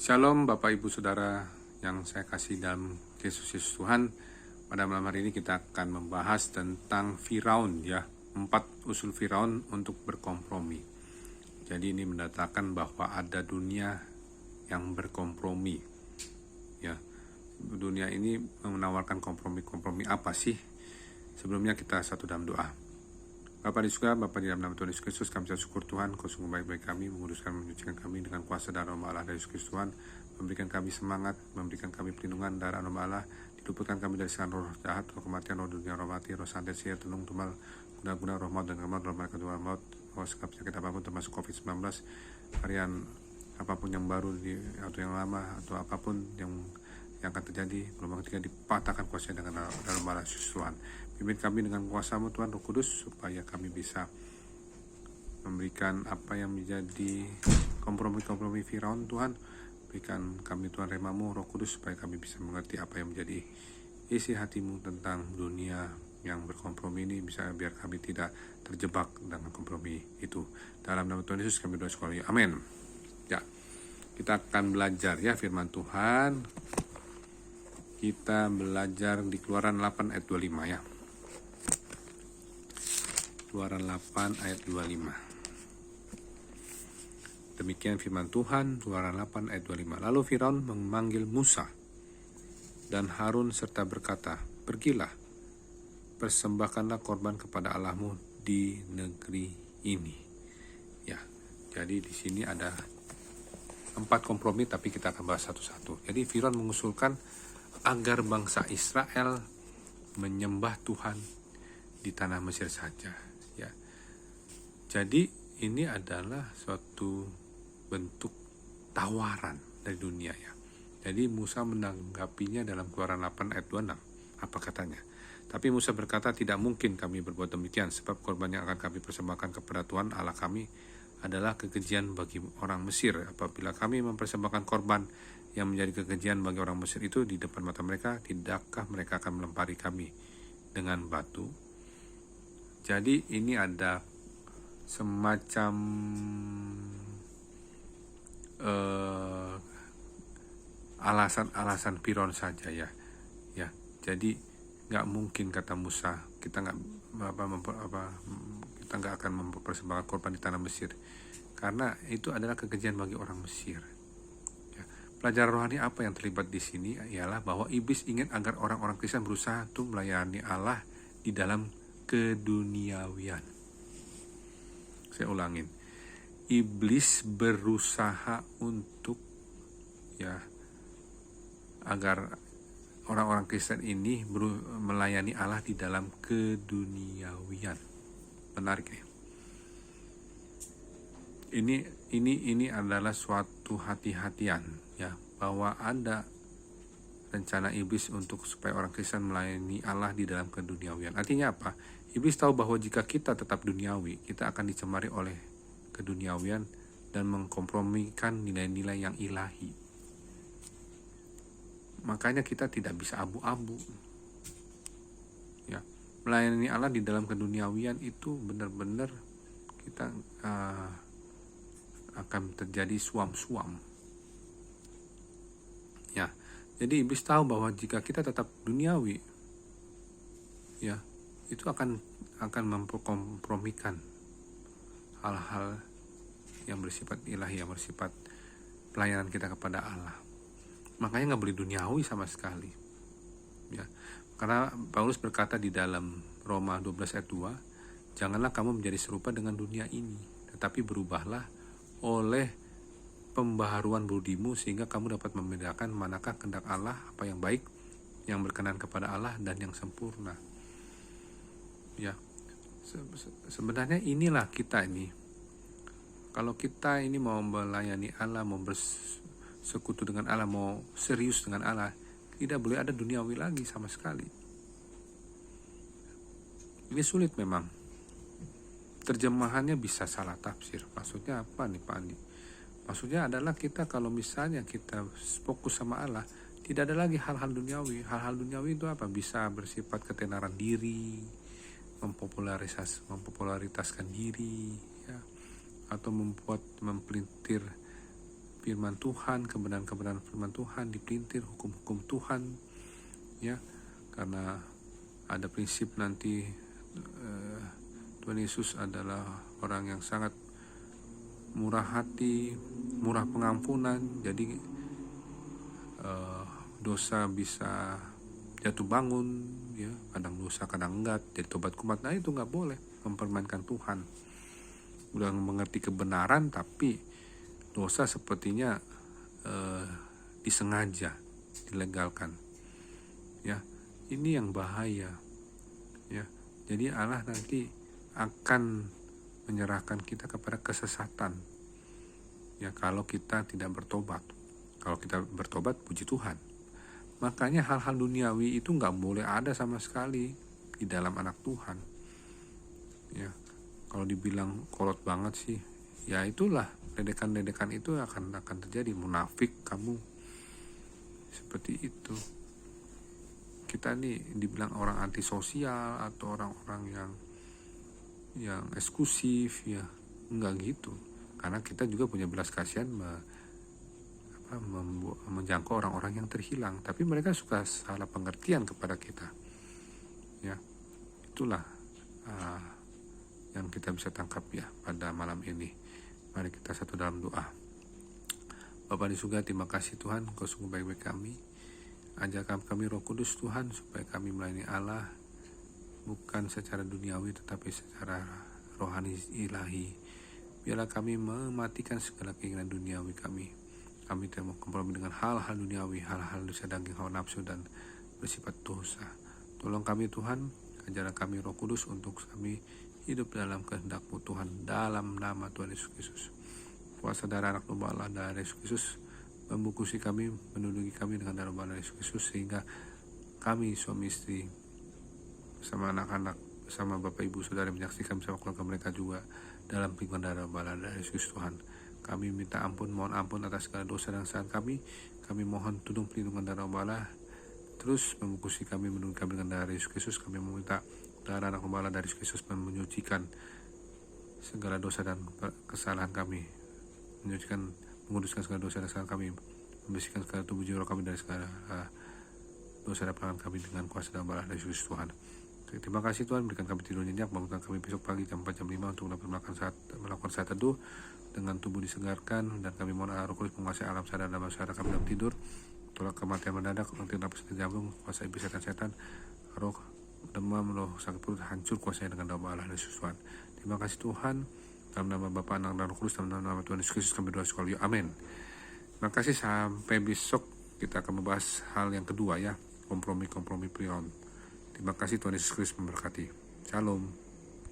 Shalom Bapak Ibu Saudara yang saya kasih dalam Yesus Tuhan. Pada malam hari ini kita akan membahas tentang Firaun ya. 4 usul Firaun untuk berkompromi. Jadi ini mendatangkan bahwa ada dunia yang berkompromi. Ya. Dunia ini menawarkan kompromi-kompromi apa sih? Sebelumnya kita satu dalam doa. Bapa di surga, Bapa di dalam nama Tuhan Yesus Kristus, kami syukur Tuhan, Kau sungguh baik-baik kami, menguduskan, menyucikan kami dengan kuasa darah Allah dari Yesus Kristus Tuhan, memberikan kami semangat, memberikan kami perlindungan darah Allah, diluputkan kami dari segala roh jahat, roh kematian, roh dunia, roh mati, roh santet, sihir, tenung, tumal, guna-guna, roh maut dan kamar, roh malaikat roh maut, roh segala penyakit apapun termasuk COVID-19, varian apapun yang baru atau yang lama atau apapun yang akan terjadi, gelombang ketiga dipatahkan kuasa dengan dalam darah Yesus Tuhan. Pimpin kami dengan kuasa-Mu Tuhan Roh Kudus, supaya kami bisa memberikan apa yang menjadi kompromi-kompromi Firaun Tuhan. Berikan kami Tuhan rema-Mu Roh Kudus, supaya kami bisa mengerti apa yang menjadi isi hati-Mu tentang dunia yang berkompromi ini, bisa biar kami tidak terjebak dengan kompromi itu. Dalam nama Tuhan Yesus kami doa sekali, amin. Ya, kita akan belajar ya firman Tuhan. Kita belajar di Keluaran 8 ayat 25 ya. Keluaran 8 ayat 25. Demikian firman Tuhan, Keluaran 8 ayat 25. Lalu Firaun memanggil Musa dan Harun serta berkata, "Pergilah, persembahkanlah korban kepada Allahmu di negeri ini." Ya, jadi di sini ada 4 kompromi, tapi kita akan bahas satu-satu. Jadi Firaun mengusulkan agar bangsa Israel menyembah Tuhan di tanah Mesir saja. Ya, jadi ini adalah suatu bentuk tawaran dari dunia ya. Jadi Musa menanggapinya dalam Keluaran 8 ayat 26. Apa katanya? Tapi Musa berkata, "Tidak mungkin kami berbuat demikian, sebab korban yang akan kami persembahkan kepada Tuhan Allah kami adalah kekejian bagi orang Mesir. Apabila kami mempersembahkan korban yang menjadi kekejian bagi orang Mesir itu di depan mata mereka, tidakkah mereka akan melempari kami dengan batu?" Jadi ini ada semacam alasan-alasan Firaun saja ya. Ya, jadi nggak mungkin kata Musa kita nggak akan mempersembahkan korban di tanah Mesir, karena itu adalah kekejian bagi orang Mesir. Ya, pelajaran rohani apa yang terlibat di sini ialah bahwa iblis ingin agar orang-orang Kristen berusaha untuk melayani Allah di dalam keduniawian. Saya ulangin, iblis berusaha untuk agar orang-orang Kristen ini melayani Allah di dalam keduniawian. Menarik ya. Ini adalah suatu hati-hatian ya, bahwa ada rencana iblis untuk supaya orang Kristen melayani Allah di dalam keduniawian. Artinya apa? Iblis tahu bahwa jika kita tetap duniawi, kita akan dicemari oleh keduniawian dan mengkompromikan nilai-nilai yang ilahi. Makanya kita tidak bisa abu-abu. Ya, melayani Allah di dalam keduniawian itu benar-benar kita akan terjadi suam-suam. Ya, jadi iblis tahu bahwa jika kita tetap duniawi, ya, itu akan memperkompromikan hal-hal yang bersifat ilahi, yang bersifat pelayanan kita kepada Allah. Makanya nggak boleh duniawi sama sekali. Ya, karena Paulus berkata di dalam Roma 12 ayat 2, "Janganlah kamu menjadi serupa dengan dunia ini, tetapi berubahlah oleh pembaharuan budimu sehingga kamu dapat membedakan manakah kehendak Allah, apa yang baik, yang berkenan kepada Allah dan yang sempurna." Ya, sebenarnya inilah kita ini. Kalau kita ini mau melayani Allah, mau bersekutu dengan Allah, mau serius dengan Allah, tidak boleh ada duniawi lagi sama sekali. Ini sulit memang. Terjemahannya bisa salah tafsir. Maksudnya apa nih Pak Andi? Maksudnya adalah kita kalau misalnya kita fokus sama Allah, tidak ada lagi hal-hal duniawi. Hal-hal duniawi itu apa? Bisa bersifat ketenaran diri, mempopularitaskan diri, ya, atau mempelintir firman Tuhan, kebenaran-kebenaran firman Tuhan, dipelintir hukum-hukum Tuhan, ya, karena ada prinsip nanti Tuhan Yesus adalah orang yang sangat murah hati, murah pengampunan, jadi dosa bisa jatuh bangun, ya, kadang dosa kadang enggak, jadi tobat kumat. Nah itu nggak boleh mempermainkan Tuhan. Udah mengerti kebenaran tapi dosa sepertinya disengaja dilegalkan, ya, ini yang bahaya, ya. Jadi Allah nanti akan menyerahkan kita kepada kesesatan, ya, kalau kita tidak bertobat. Kalau kita bertobat, puji Tuhan. Makanya hal-hal duniawi itu nggak boleh ada sama sekali di dalam anak Tuhan, ya. Kalau dibilang kolot banget sih, ya itulah, ledekan-ledekan itu akan terjadi. Munafik kamu, seperti itu. Kita nih dibilang orang antisosial atau orang-orang yang eksklusif, ya enggak gitu. Karena kita juga punya belas kasihan menjangkau orang-orang yang terhilang, tapi mereka suka salah pengertian kepada kita, ya. Itulah yang kita bisa tangkap, ya, pada malam ini. Mari kita satu dalam doa. Bapa di surga, terima kasih Tuhan, Engkau sungguh baik-baik kami. Ajarkan kami Roh Kudus Tuhan, supaya kami melayani Allah bukan secara duniawi tetapi secara rohani ilahi. Biarlah kami mematikan segala keinginan duniawi kami. Kami tidak mau kompromi dengan hal-hal duniawi, hal-hal dosa daging, hawa nafsu, dan bersifat dosa. Tolong kami Tuhan, ajarkan kami Roh Kudus untuk kami hidup dalam kehendak-Mu Tuhan, dalam nama Tuhan Yesus Kristus. Kuasa darah anak domba Allah, darah Yesus Kristus, membungkusi kami, menundungi kami dengan darah Allah Yesus Kristus, sehingga kami suami istri bersama anak-anak, bersama Bapak Ibu Saudara menyaksikan bersama keluarga mereka juga dalam lingkungan darah Allah Yesus Kristus Tuhan. Kami minta ampun, mohon ampun atas segala dosa dan kesalahan kami. Kami mohon tudung perlindungan darah Allah terus membungkusi kami, menundungi kami dengan darah Yesus Kristus. Kami meminta darah anak domba Allah dari Yesus Kristus menyucikan segala dosa dan kesalahan kami, menyucikan, menguduskan segala dosa dan kesalahan kami, membersihkan segala tubuh jiwa kami dari segala dosa dan pelanggaran kami dengan kuasa dan darah Yesus Tuhan. Terima kasih Tuhan, berikan kami tidur nyenyak, bangunkan kami besok pagi jam 4 jam 5 untuk dapat melakukan saat teduh dengan tubuh disegarkan, dan kami mohon Roh Kudus menguasai alam sadar dan bawah sadar kami dalam tidur. Tolak kematian mendadak, nanti napas jantung, kuasa iblis setan-setan, roh demam, roh sakit perut, hancur kuasanya dengan nama Allah Yesus Tuhan. Terima kasih Tuhan, dalam nama Bapa, Anak, dan Roh Kudus, dalam nama Tuhan Yesus Kristus kami berdoa sekali, amin. Terima kasih, sampai besok kita akan membahas hal yang kedua, ya, kompromi prion. Terima kasih, Tuhan Yesus Kristus memberkati. Shalom.